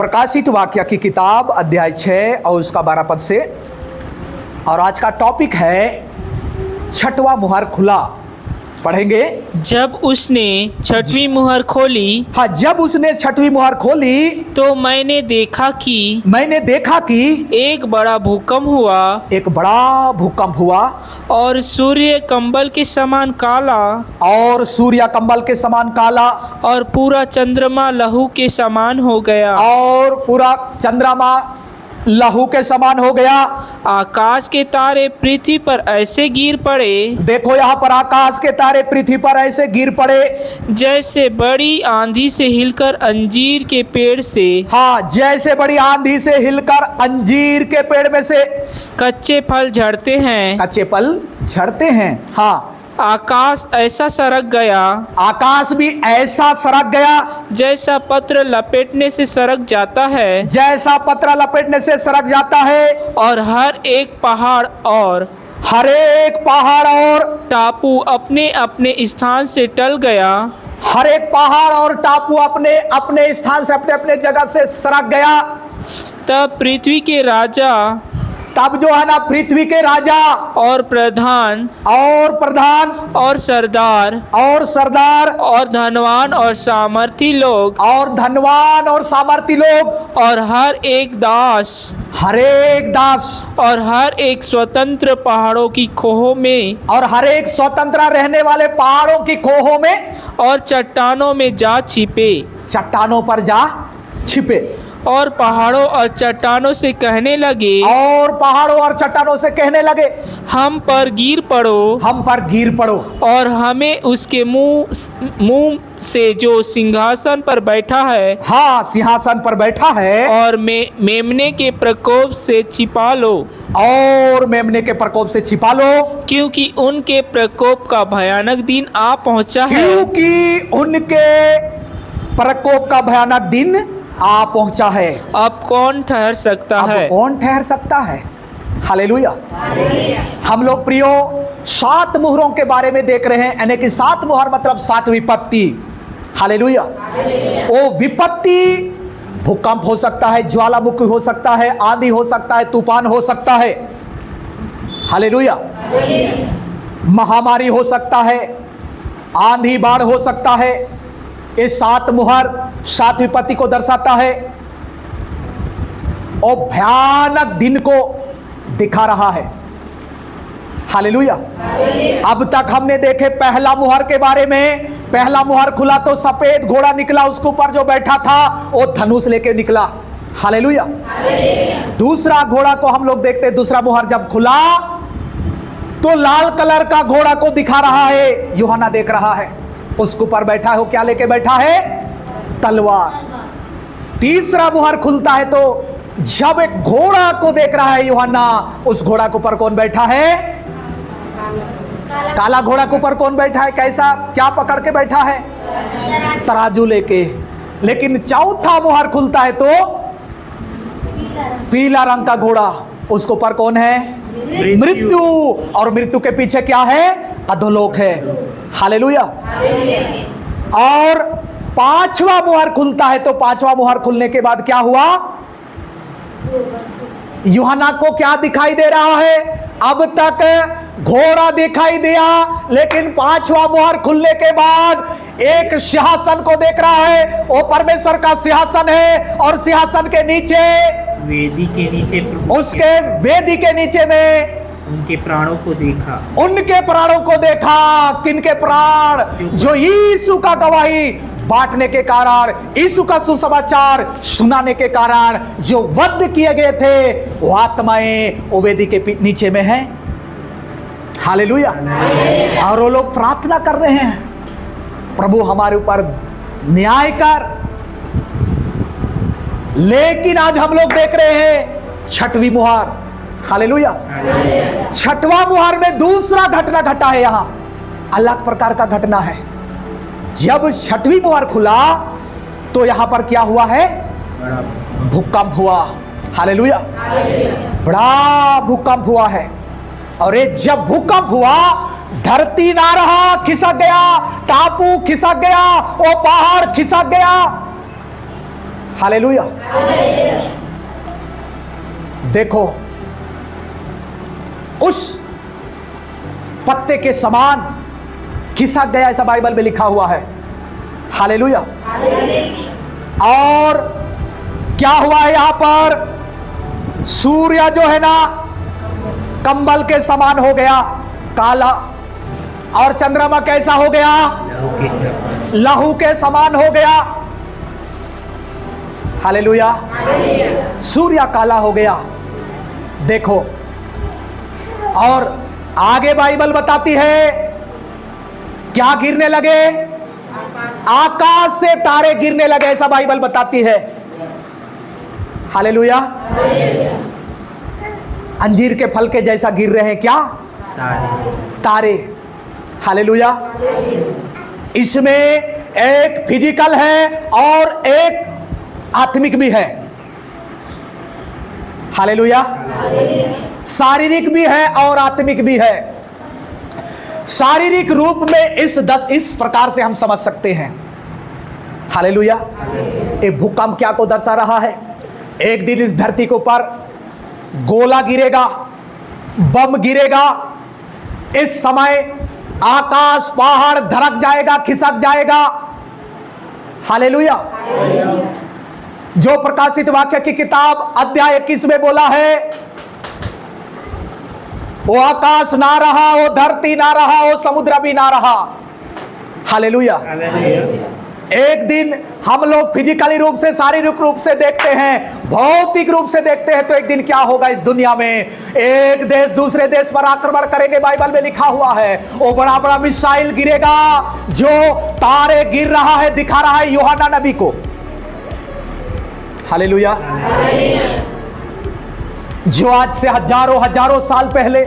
प्रकाशित वाक्य की किताब अध्याय 6 और उसका 12 पद से। और आज का टॉपिक है छठवां मुहर खुला। पढ़ेंगे। जब उसने छठवीं मुहर खोली हाँ, जब उसने छठवीं मुहर खोली तो मैंने देखा कि एक बड़ा भूकंप हुआ एक बड़ा भूकंप हुआ और सूर्य कंबल के समान काला और सूर्य कंबल के समान काला और पूरा चंद्रमा लहू के समान हो गया और पूरा चंद्रमा लहू के समान हो गया। आकाश के तारे पृथ्वी पर ऐसे गिर पड़े। देखो यहाँ पर आकाश के तारे पृथ्वी पर ऐसे गिर पड़े जैसे बड़ी आंधी से हिलकर अंजीर के पेड़ से हाँ, जैसे बड़ी आंधी से हिलकर अंजीर के पेड़ में से कच्चे फल झड़ते हैं। कच्चे फल झड़ते हैं। हाँ, आकाश ऐसा सरक गया, आकाश भी ऐसा सरक गया जैसा पत्र लपेटने से सरक जाता है, जैसा पत्रा लपेटने से सरक जाता है। और हर एक पहाड़ और टापू अपने अपने स्थान से टल गया। हर एक पहाड़ और टापू अपने अपने स्थान से अपने अपने जगह से सरक गया। तब पृथ्वी के राजा तब जो है ना, पृथ्वी के राजा और प्रधान और सरदार और धनवान और सामर्थी लोग और हर एक दास और हर एक स्वतंत्र पहाड़ों की खोहों में और हर एक स्वतंत्र रहने वाले पहाड़ों की खोहों में और चट्टानों में जा छिपे। चट्टानों पर जा छिपे और पहाड़ों और चट्टानों से कहने लगे, हम पर गिर पड़ो और हमें उसके मुंह से जो सिंहासन पर बैठा है, हाँ, सिंहासन पर बैठा है, और मेमने के प्रकोप से छिपा लो, क्योंकि उनके प्रकोप का भयानक दिन आ पहुंचा है। अब कौन ठहर सकता है? हालेलुया। हम लोग प्रियो 7 मुहरों के बारे में देख रहे हैं, यानी कि 7 मुहर मतलब 7 विपत्ति। हालेलुया। वो विपत्ति भूकंप हो सकता है, ज्वालामुखी हो सकता है, आंधी हो सकता है, तूफान हो सकता है। हालेलुया। महामारी हो सकता है, आंधी बाढ़ हो सकता है। ये 7 मुहर 7 विपत्ति को दर्शाता है और भयानक दिन को दिखा रहा है। हालेलुया। अब तक हमने देखे पहला मुहर के बारे में। पहला मुहर खुला तो सफेद घोड़ा निकला, उसके ऊपर जो बैठा था वो धनुष लेके निकला। हालेलुया। दूसरा घोड़ा को हम लोग देखते, दूसरा मुहर जब खुला तो लाल कलर का घोड़ा को दिखा रहा है, यूहन्ना देख रहा है। उसके ऊपर बैठा है, वो क्या लेके बैठा है? तलवार। तीसरा मुहर खुलता है तो जब एक घोड़ा को देख रहा है यूहन्ना, उस घोड़ा के ऊपर कौन बैठा है? काला घोड़ा के ऊपर कौन बैठा है? कैसा, क्या पकड़ के बैठा है? तराजू लेके। लेकिन चौथा मुहर खुलता है तो पीला रंग का घोड़ा, उसके ऊपर कौन है? मृत्यु। और मृत्यु के पीछे क्या है? अधोलोक है। हालेलुया। और पांचवा मुहर खुलता है तो पांचवा मुहर खुलने के बाद क्या हुआ? यूहन्ना को क्या दिखाई दे रहा है? अब तक घोड़ा दिखाई दिया, लेकिन पांचवा मुहर खुलने के बाद एक सिंहासन को देख रहा है। वो परमेश्वर का सिंहासन है और सिंहासन के नीचे, वेदी के नीचे, उसके वेदी के नीचे में उनके प्राणों को देखा। किनके प्राण? जो यीशु का गवाही बांटने के कारण, यीशु का सुसमाचार सुनाने के कारण जो वध किए गए थे, वो आत्माएं वो वेदी के नीचे में हैं। हालेलुया। और वो लोग प्रार्थना कर रहे हैं, प्रभु हमारे ऊपर न्याय कर। लेकिन आज हम लोग देख रहे हैं छठवीं मुहर। हालेलुया। छठवां मुहर में दूसरा घटना घटा है। यहां अलग प्रकार का घटना है। जब छठवीं मुहर खुला तो यहां पर क्या हुआ है? भूकंप हुआ। हालेलुया। बड़ा भूकंप हुआ है। और ये जब भूकंप हुआ, धरती ना रहा, खिसक गया, टापू खिसक गया, वो पहाड़ खिसक गया। हालेलुया। देखो, उस पत्ते के समान खिसक गया, ऐसा बाइबल में लिखा हुआ है। हालेलुया। और क्या हुआ है यहां पर? सूर्य जो है ना कंबल के समान हो गया, काला, और चंद्रमा कैसा हो गया? लहू के समान हो गया। हालेलुया। सूर्य काला हो गया। देखो, और आगे बाइबल बताती है क्या गिरने लगे? आकाश से तारे गिरने लगे, ऐसा बाइबल बताती है। हालेलुया। अंजीर के फल के जैसा गिर रहे हैं क्या? तारे। हालेलुया। इसमें एक फिजिकल है और एक आत्मिक भी है। हालेलुया। शारीरिक भी है और आत्मिक भी है। शारीरिक रूप में इस प्रकार से हम समझ सकते हैं। हालेलुया। एक भूकंप क्या को दर्शा रहा है? एक दिन इस धरती के ऊपर गोला गिरेगा, बम गिरेगा। इस समय आकाश पहाड़ धड़क जाएगा, खिसक जाएगा। हालेलुया। जो प्रकाशित वाक्य की किताब अध्याय 21 में बोला है, वो आकाश ना रहा, वो धरती ना रहा, वो समुद्र भी ना रहा। हालेलुया। एक दिन हम लोग फिजिकली रूप से, शारीरिक रूप से देखते हैं, भौतिक रूप से देखते हैं, तो एक दिन क्या होगा इस दुनिया में? एक देश दूसरे देश पर आक्रमण करेंगे। बाइबल में लिखा हुआ है वो बड़ा बड़ा मिसाइल गिरेगा, जो तारे गिर रहा है दिखा रहा है यूहन्ना नबी को। हालेलुया। जो आज से हजारों हजारों साल पहले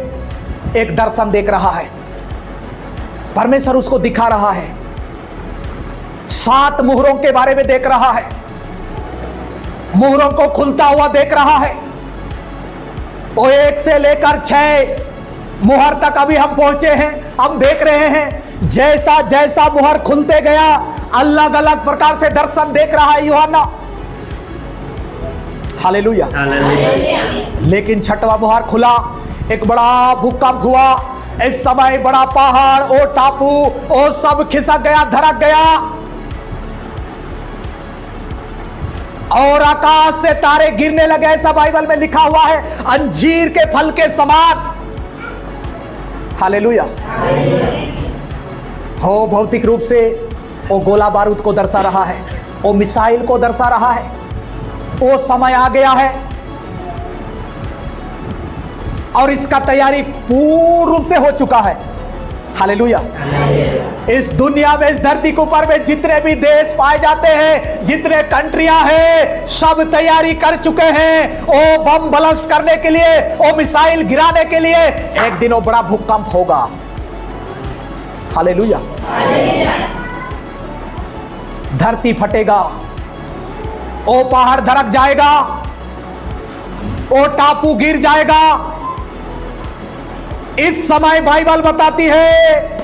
एक दर्शन देख रहा है, परमेश्वर उसको दिखा रहा है। 7 मुहरों के बारे में देख रहा है, मुहरों को खुलता हुआ देख रहा है। वो 1 से लेकर 6 मुहर तक अभी हम पहुंचे हैं, हम देख रहे हैं। जैसा जैसा मुहर खुलते गया, अलग अलग प्रकार से दर्शन देख रहा है यूहन्ना। हालेलुया। लेकिन 6वां मुहर खुला, एक बड़ा भूकंप हुआ। इस समय बड़ा पहाड़, ओ टापू, ओ सब खिसक गया, धड़क गया, और आकाश से तारे गिरने लगे, ऐसा बाइबल में लिखा हुआ है, अंजीर के फल के समान। हालेलुया। हो भौतिक रूप से वो गोला बारूद को दर्शा रहा है, वो मिसाइल को दर्शा रहा है। वो समय आ गया है और इसका तैयारी पूर्ण रूप से हो चुका है। हालेलुया। इस दुनिया में, इस धरती के ऊपर में जितने भी देश पाए जाते हैं, जितने कंट्रियां हैं, सब तैयारी कर चुके हैं वो बम ब्लास्ट करने के लिए, वो मिसाइल गिराने के लिए। एक दिन वो बड़ा भूकंप होगा। हालेलुया। धरती फटेगा, वो पहाड़ धड़क जाएगा, वो टापू गिर जाएगा। इस समय बाइबल बताती है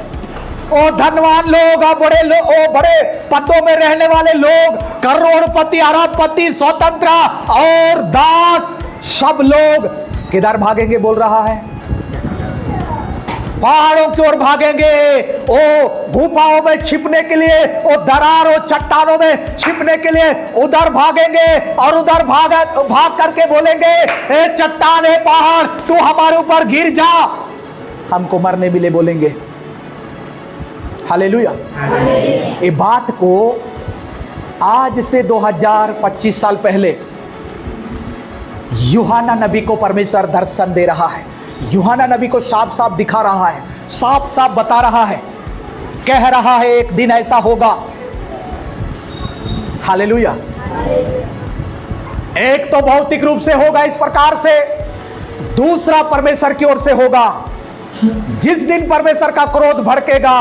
वो धनवान लोग और बड़े पदों में रहने वाले लोग, करोड़पति, अरबपति, स्वतंत्र और दास, सब लोग किधर भागेंगे? बोल रहा है पहाड़ों की ओर भागेंगे। वो गुफाओं में छिपने के लिए, वो दरार और चट्टानों में छिपने के लिए उधर भागेंगे, और उधर भाग करके बोलेंगे, ए चट्टान, ए पहाड़, तू हमारे ऊपर गिर जा, हमको मरने मिले, बोलेंगे। हालेलुया। ये बात को आज से 2025 साल पहले यूहन्ना नबी को परमेश्वर दर्शन दे रहा है। यूहन्ना नबी को साफ साफ दिखा रहा है, साफ साफ बता रहा है, कह रहा है एक दिन ऐसा होगा। हालेलुया। एक तो भौतिक रूप से होगा इस प्रकार से, दूसरा परमेश्वर की ओर से होगा। जिस दिन परमेश्वर का क्रोध भड़केगा,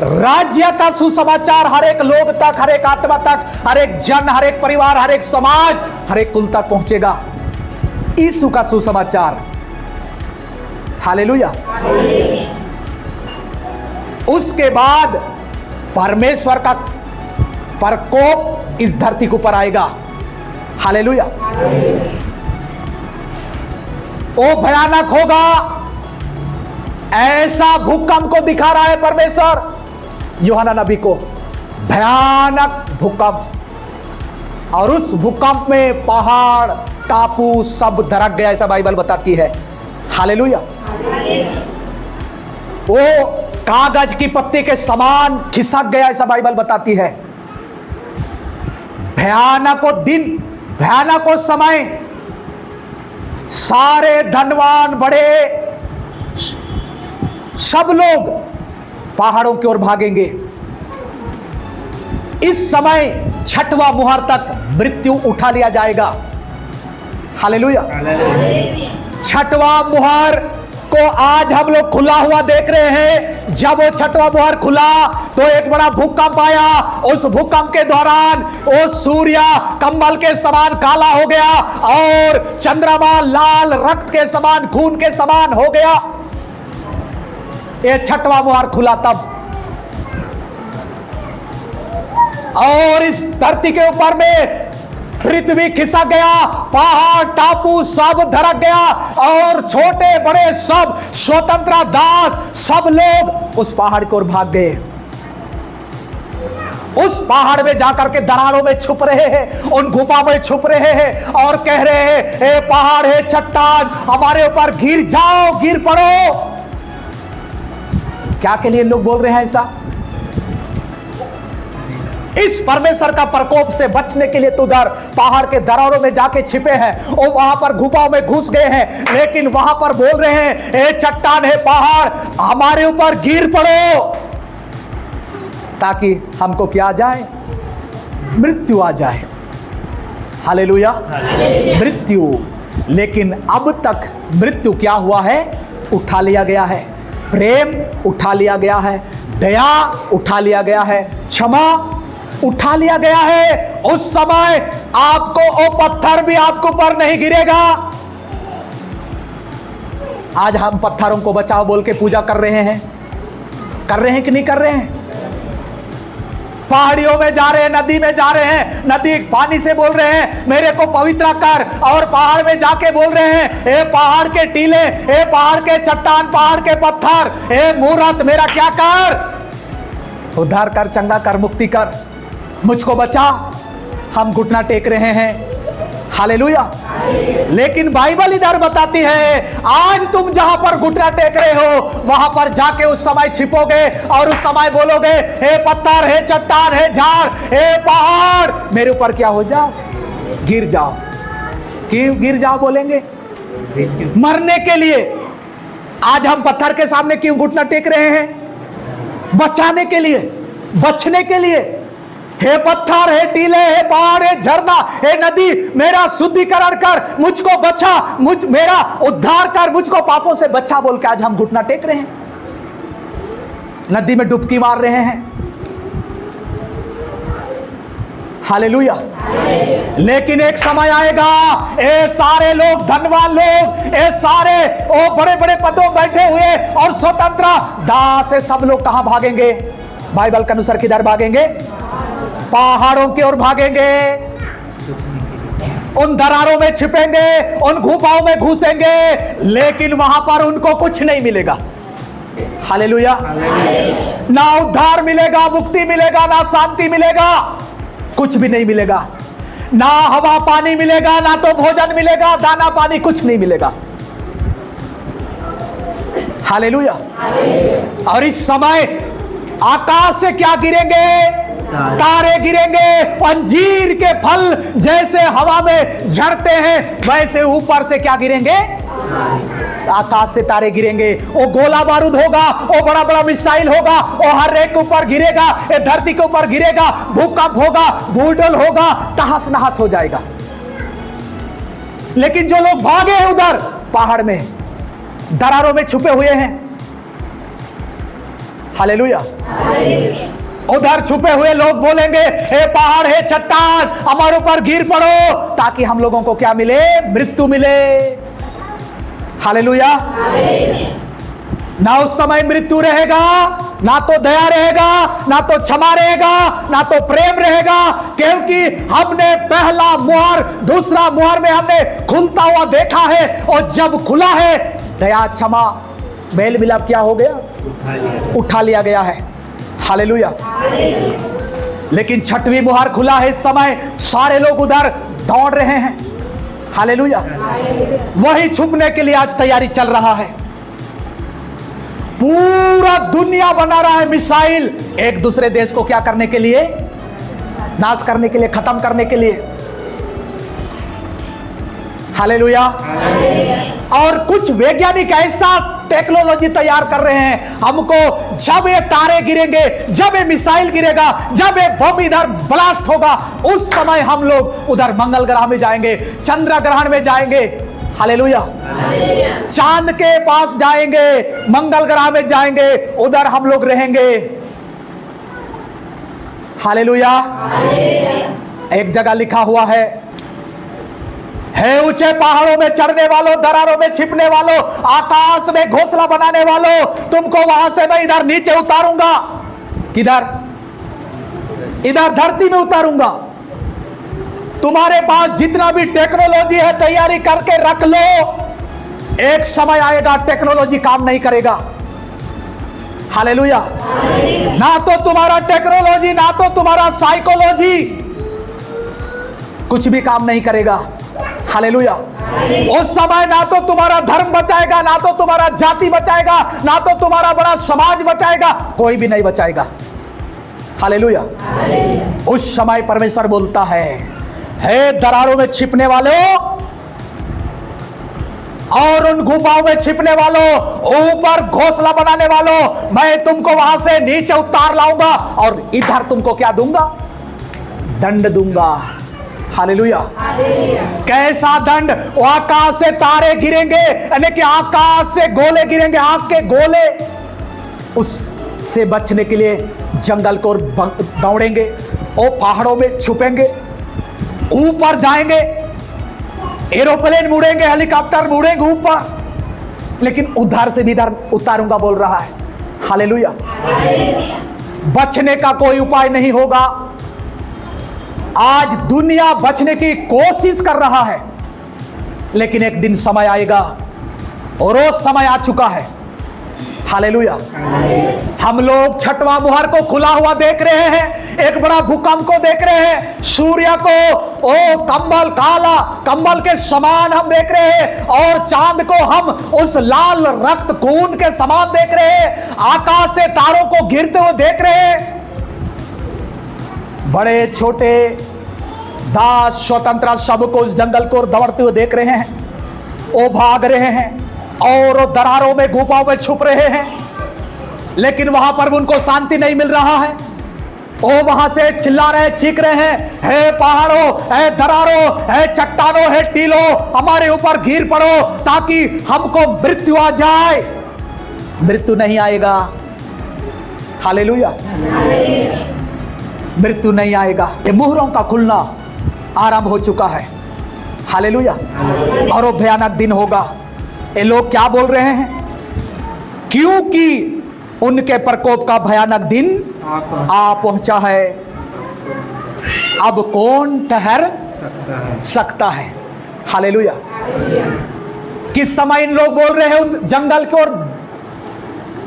राज्य का सुसमाचार हर एक लोग तक, हर एक आत्मा तक, हर एक जन, हर एक परिवार, हर एक समाज, हर एक कुल तक पहुंचेगा यीशु का सुसमाचार। हालेलुया। उसके बाद परमेश्वर का प्रकोप इस धरती के ऊपर आएगा। हालेलुया। वो भयानक होगा। ऐसा भूकंप को दिखा रहा है परमेश्वर यूहन्ना नबी को, भयानक भूकंप। और उस भूकंप में पहाड़ टापू सब दरक गया, ऐसा बाइबल बताती है। हालेलुया। वो कागज की पत्ती के समान खिसक गया, ऐसा बाइबल बताती है। भयानक दिन, भयानक समय, सारे धनवान बड़े सब लोग पहाड़ों की ओर भागेंगे। इस समय छठवां मुहर तक मृत्यु उठा लिया जाएगा। हालेलुया। छठवां मुहर को आज हम लोग खुला हुआ देख रहे हैं। जब वो छठवां मुहर खुला तो एक बड़ा भूकंप आया। उस भूकंप के दौरान वो सूर्य कंबल के समान काला हो गया और चंद्रमा लाल रक्त के समान, खून के समान हो गया। ये छठवां मुहर खुला तब, और इस धरती के ऊपर में पृथ्वी खिसक गया, पहाड़ टापू सब धड़क गया और छोटे बड़े सब स्वतंत्र दास सब लोग उस पहाड़ की ओर भाग गए। उस पहाड़ में जाकर के दरारों में छुप रहे हैं, उन गुफा में छुप रहे हैं और कह रहे हैं, हे पहाड़, हे चट्टान, हमारे ऊपर गिर जाओ, गिर पड़ो। क्या के लिए लोग बोल रहे हैं ऐसा? इस परमेश्वर का प्रकोप से बचने के लिए तो उधर पहाड़ के दरारों में जाके छिपे हैं, और वहां पर गुफाओं में घुस गए हैं, लेकिन वहां पर बोल रहे हैं, ए चट्टान, हे पहाड़, हमारे ऊपर गिर पड़ो, ताकि हमको क्या आ जाए? मृत्यु आ जाए। हालेलुया। मृत्यु। लेकिन अब तक मृत्यु क्या हुआ है? उठा लिया गया है। प्रेम उठा लिया गया है, दया उठा लिया गया है, क्षमा उठा लिया गया है। उस समय आपको वो पत्थर भी आपके ऊपर नहीं गिरेगा। आज हम पत्थरों को बचाओ बोल के पूजा कर रहे हैं कि नहीं कर रहे हैं? पहाड़ियों में जा रहे हैं, नदी में जा रहे हैं, नदी पानी से बोल रहे हैं मेरे को पवित्र कर, और पहाड़ में जाके बोल रहे हैं, ए पहाड़ के टीले, ए पहाड़ के चट्टान, पहाड़ के पत्थर, ए मूरत, मेरा क्या कर? उद्धार कर, चंगा कर, मुक्ति कर, मुझको बचा। हम घुटना टेक रहे हैं। हालेलुया। लेकिन बाइबल इधर बताती है, आज तुम जहां पर घुटना टेक रहे हो वहां पर जाके उस समय छिपोगे और उस समय बोलोगे, हे पत्थर, हे चट्टान, हे झाड़, हे पहाड़, मेरे ऊपर क्या हो जाओ? गिर जाओ। क्यों गिर जाओ बोलेंगे? मरने के लिए। आज हम पत्थर के सामने क्यों घुटना टेक रहे हैं? बचाने के लिए, बचने के लिए। हे पत्थर, हे टीले, हे पहाड़, हे झरना, हे नदी, मेरा शुद्धिकरण कर, मुझको बचा, मेरा उद्धार कर, मुझको पापों से बचा बोल के आज हम घुटना टेक रहे हैं, नदी में डुबकी मार रहे हैं। हालेलुया। लेकिन एक समय आएगा, ये सारे लोग, धनवान लोग, ये सारे वो बड़े बड़े पदों बैठे हुए और स्वतंत्र दास से सब लोग कहां भागेंगे? बाइबल के अनुसार किधर भागेंगे? पहाड़ों की ओर भागेंगे, उन दरारों में छिपेंगे, उन गुफाओं में घुसेंगे, लेकिन वहां पर उनको कुछ नहीं मिलेगा। हालेलुया। ना उद्धार मिलेगा, मुक्ति मिलेगा, ना शांति मिलेगा, कुछ भी नहीं मिलेगा। ना हवा पानी मिलेगा, ना तो भोजन मिलेगा, दाना पानी कुछ नहीं मिलेगा। हालेलुया। और इस समय आकाश से क्या गिरेंगे? तारे गिरेंगे। अंजीर के फल जैसे हवा में झड़ते हैं, वैसे ऊपर से क्या गिरेंगे? आकाश से तारे गिरेंगे। वो गोला बारूद होगा, वो बड़ा बड़ा मिसाइल होगा, वो हर एक के ऊपर गिरेगा, ये धरती के ऊपर गिरेगा, भूकंप होगा, भूडल होगा, तहस नहस हो जाएगा। लेकिन जो लोग भागे हैं उधर पहाड़ में, दरारों में छुपे हुए हैं, हालेलुया, उधर छुपे हुए लोग बोलेंगे, हे पहाड़, हे चट्टान, हमारे ऊपर गिर पड़ो, ताकि हम लोगों को क्या मिले? मृत्यु मिले। हालेलुया। ना उस समय मृत्यु रहेगा, ना तो दया रहेगा, ना तो क्षमा रहेगा, ना तो प्रेम रहेगा, क्योंकि हमने पहला मुहर दूसरा मुहर में हमने खुलता हुआ देखा है। और जब खुला है, दया क्षमा मेल मिलाप क्या हो गया? उठा लिया गया है। हालेलुया। लेकिन छठवीं मुहर खुला है, इस समय सारे लोग उधर दौड़ रहे हैं। हालेलुया। वही छुपने के लिए आज तैयारी चल रहा है। पूरा दुनिया बना रहा है मिसाइल, एक दूसरे देश को क्या करने के लिए? नाश करने के लिए, खत्म करने के लिए। हालेलुया। और कुछ वैज्ञानिक ऐसा टेक्नोलॉजी तैयार कर रहे हैं, हमको जब ये तारे गिरेंगे, जब ये मिसाइल गिरेगा, जब ये बम इधर ब्लास्ट होगा, उस समय हम लोग उधर मंगल ग्रह में जाएंगे, चंद्र ग्रहण में जाएंगे। हालेलुया। चांद के पास जाएंगे, मंगल ग्रह में जाएंगे, उधर हम लोग रहेंगे। हालेलुया। एक जगह लिखा हुआ है, ऊंचे पहाड़ों में चढ़ने वालों, दरारों में छिपने वालों, आकाश में घोंसला बनाने वालों, तुमको वहां से मैं इधर नीचे उतारूंगा। किधर? इधर धरती में उतारूंगा। तुम्हारे पास जितना भी टेक्नोलॉजी है तैयारी करके रख लो, एक समय आएगा टेक्नोलॉजी काम नहीं करेगा। हालेलुया। ना तो तुम्हारा टेक्नोलॉजी, ना तो तुम्हारा साइकोलॉजी कुछ भी काम नहीं करेगा। हालेलुया। उस समय ना तो तुम्हारा धर्म बचाएगा, ना तो तुम्हारा जाति बचाएगा, ना तो तुम्हारा बड़ा समाज बचाएगा, कोई भी नहीं बचाएगा। हालेलुया। उस समय परमेश्वर बोलता है, हे दरारों में छिपने वालों और उन गुफाओं में छिपने वालों, ऊपर घोंसला बनाने वालों, मैं तुमको वहां से नीचे उतार लाऊंगा और इधर तुमको क्या दूंगा? दंड दूंगा। हालेलुया। कैसा दंड? आकाश से तारे गिरेंगे, यानी कि आकाश से गोले गिरेंगे, आग के गोले। उससे बचने के लिए जंगल को दौड़ेंगे, और पहाड़ों में छुपेंगे, ऊपर जाएंगे, एरोप्लेन मुड़ेंगे, हेलीकॉप्टर मुड़ेंगे ऊपर, लेकिन उधर से भी इधर उतारूंगा बोल रहा है। हालेलुया। बचने का कोई उपाय नहीं होगा। आज दुनिया बचने की कोशिश कर रहा है, लेकिन एक दिन समय आएगा, और वो समय आ चुका है। हालेलुया। हम लोग छठवां मुहर को खुला हुआ देख रहे हैं, एक बड़ा भूकंप को देख रहे हैं, सूर्य को ओ कंबल, काला कंबल के समान हम देख रहे हैं, और चांद को हम उस लाल रक्त खून के समान देख रहे हैं, आकाश से तारों को गिरते हुए देख रहे हैं। बड़े छोटे दास स्वतंत्र सबको उस जंगल को दौड़ते हुए देख रहे हैं, वो भाग रहे हैं और दरारों में गुफाओं में छुप रहे हैं, लेकिन वहां पर उनको शांति नहीं मिल रहा है। वो वहां से चिल्ला रहे, चीख रहे हैं, हे पहाड़ों, हे दरारों, हे चट्टानों, हे टीलों, हमारे ऊपर गिर पड़ो ताकि हमको मृत्यु आ जाए। मृत्यु नहीं आएगा। हालेलुया। मृत्यु नहीं आएगा। ये मुहरों का खुलना आरंभ हो चुका है। हालेलुया। और वो भयानक दिन होगा। ये लोग क्या बोल रहे हैं? क्योंकि उनके प्रकोप का भयानक दिन आ पहुंचा है, अब कौन ठहर सकता है? हालेलुया। किस समय इन लोग बोल रहे हैं? उन जंगल की ओर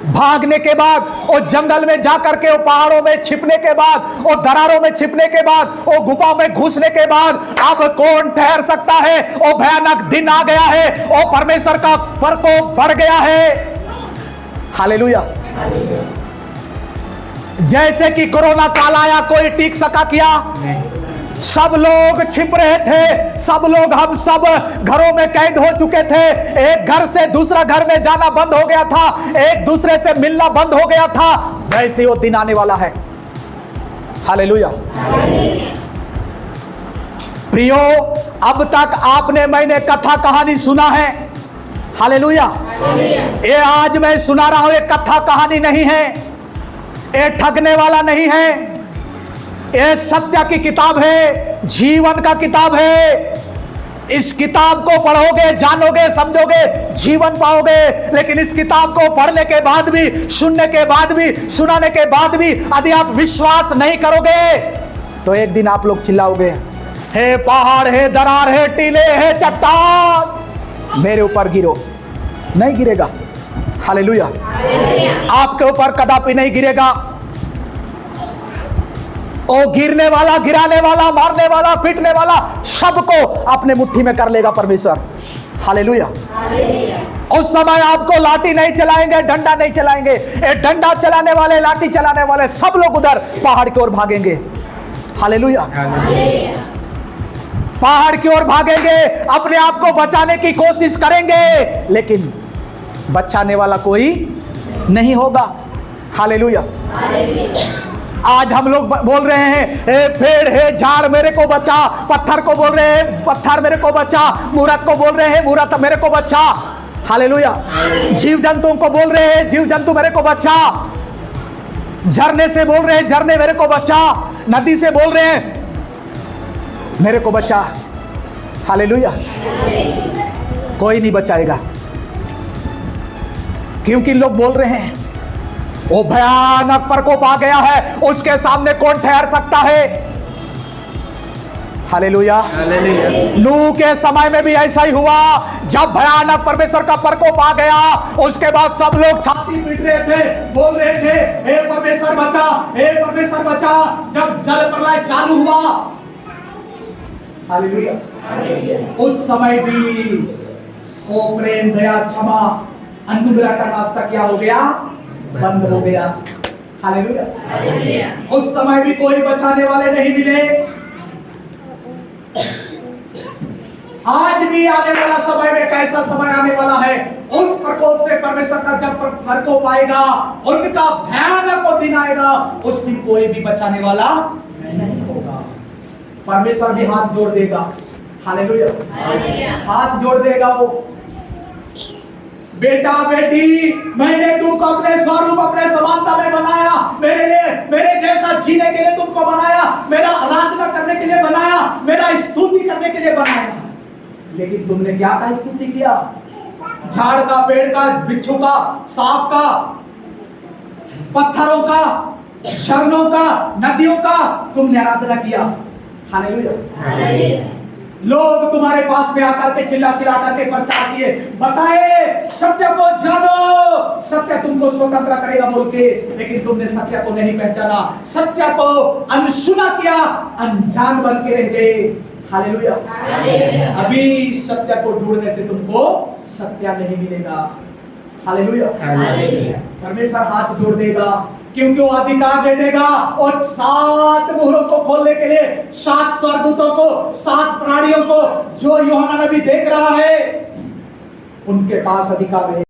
भागने के बाद, और जंगल में जाकर के, वो पहाड़ों में छिपने के बाद, और दरारों में छिपने के बाद, वो गुफा में घुसने के बाद, अब कौन ठहर सकता है? वो भयानक दिन आ गया है, वो परमेश्वर का प्रकोप बढ़ गया है। हालेलुया। जैसे कि कोरोना काल आया, कोई टिक सका क्या? सब लोग छिप रहे थे, सब लोग, हम सब घरों में कैद हो चुके थे, एक घर से दूसरा घर में जाना बंद हो गया था, एक दूसरे से मिलना बंद हो गया था। वैसे वो दिन आने वाला है। हालेलुया। प्रियो, अब तक आपने, मैंने कथा कहानी सुना है। हालेलुया। ये आज मैं सुना रहा हूं, ये कथा कहानी नहीं है, ये ठगने वाला नहीं है, ये सत्य की किताब है, जीवन का किताब है। इस किताब को पढ़ोगे, जानोगे, समझोगे, जीवन पाओगे। लेकिन इस किताब को पढ़ने के बाद भी, सुनने के बाद भी, सुनाने के बाद भी यदि आप विश्वास नहीं करोगे तो एक दिन आप लोग चिल्लाओगे, हे पहाड़, हे दरार, हे टीले, हे चट्टान मेरे ऊपर गिरो। नहीं गिरेगा। हालेलुया। आपके ऊपर कदापि नहीं गिरेगा। ओ गिरने वाला, गिराने वाला, मारने वाला, पीटने वाला सबको अपने मुट्ठी में कर लेगा परमेश्वर। हालेलुया। उस समय आपको लाठी नहीं चलाएंगे, डंडा नहीं चलाएंगे। ए डंडा चलाने वाले, लाठी चलाने वाले सब लोग उधर पहाड़ की ओर भागेंगे। हालेलुया। पहाड़ की ओर भागेंगे, अपने आप को बचाने की कोशिश करेंगे, लेकिन बचाने वाला कोई नहीं होगा। हालेलुया। आज हम लोग बोल रहे हैं, हे पेड़, हे झाड़ मेरे को बचा। पत्थर को बोल रहे हैं, पत्थर मेरे को बचा। मूरत को बोल रहे हैं, मूरत मेरे को बचा। हालेलुया। जीव जंतुओं को बोल रहे हैं, जीव जंतु मेरे को बचा। झरने से बोल रहे हैं, झरने मेरे को बचा। नदी से बोल रहे हैं, मेरे को बचा। हालेलुया। कोई नहीं बचाएगा, क्योंकि लोग बोल रहे हैं वो भयानक प्रकोप आ गया है, उसके सामने कौन ठहर सकता है। हालेलुया। नूह के समय में भी ऐसा ही हुआ। जब भयानक परमेश्वर का प्रकोप आ गया, उसके बाद सब लोग छाती पीट रहे थे, बोल रहे थे, हे परमेश्वर बचा, हे परमेश्वर बचा। जब जल प्रलय चालू हुआ, हालेलुया, उस समय भी वो प्रेम, दया, क्षमा, अनुग्रह का रास्ता क्या हो गया? बंद हो गया। हालेलुया। उस समय भी कोई बचाने वाले नहीं मिले। आज भी आने वाला समय में कैसा समय आने वाला है, उस प्रकोप से परमेश्वर का जब प्रकोप आएगा, उनका भयानक वो दिन आएगा, उस दिन कोई भी बचाने वाला नहीं होगा। परमेश्वर भी हाथ जोड़ देगा। हालेलुया। हाथ जोड़ देगा वो, बेटा बेटी, मैंने तुमको अपने स्वरूप, अपने समानता में बनाया, मेरे लिए, मेरे जैसा जीने के लिए तुमको बनाया, मेरा आराधना करने के लिए बनाया, मेरा स्तुति करने के लिए बनाया। लेकिन तुमने क्या का स्तुति किया? झाड़ का, पेड़ का, बिच्छू का, सांप का, पत्थरों का, झरनों का, नदियों का तुमने आराधना किया। हालेलुया। लोग तुम्हारे पास में आकर के चिल्ला चिल्ला करके प्रचार किए, बताए सत्य को जानो, सत्य तुमको स्वतंत्र करेगा बोल के, लेकिन तुमने सत्य को नहीं पहचाना, सत्य को अनसुना किया, अनजान बन के रह गए। हालेलुया। अभी सत्य को ढूंढने से तुमको सत्य नहीं मिलेगा। हालेलुया। परमेश्वर हाथ जोड़ देगा, क्योंकि वो अधिकार दे देगा और 7 मुहरों को खोलने के लिए 7 स्वर्गदूतों को, 7 प्राणियों को, जो यूहन्ना नबी देख रहा है, उनके पास अधिकार है।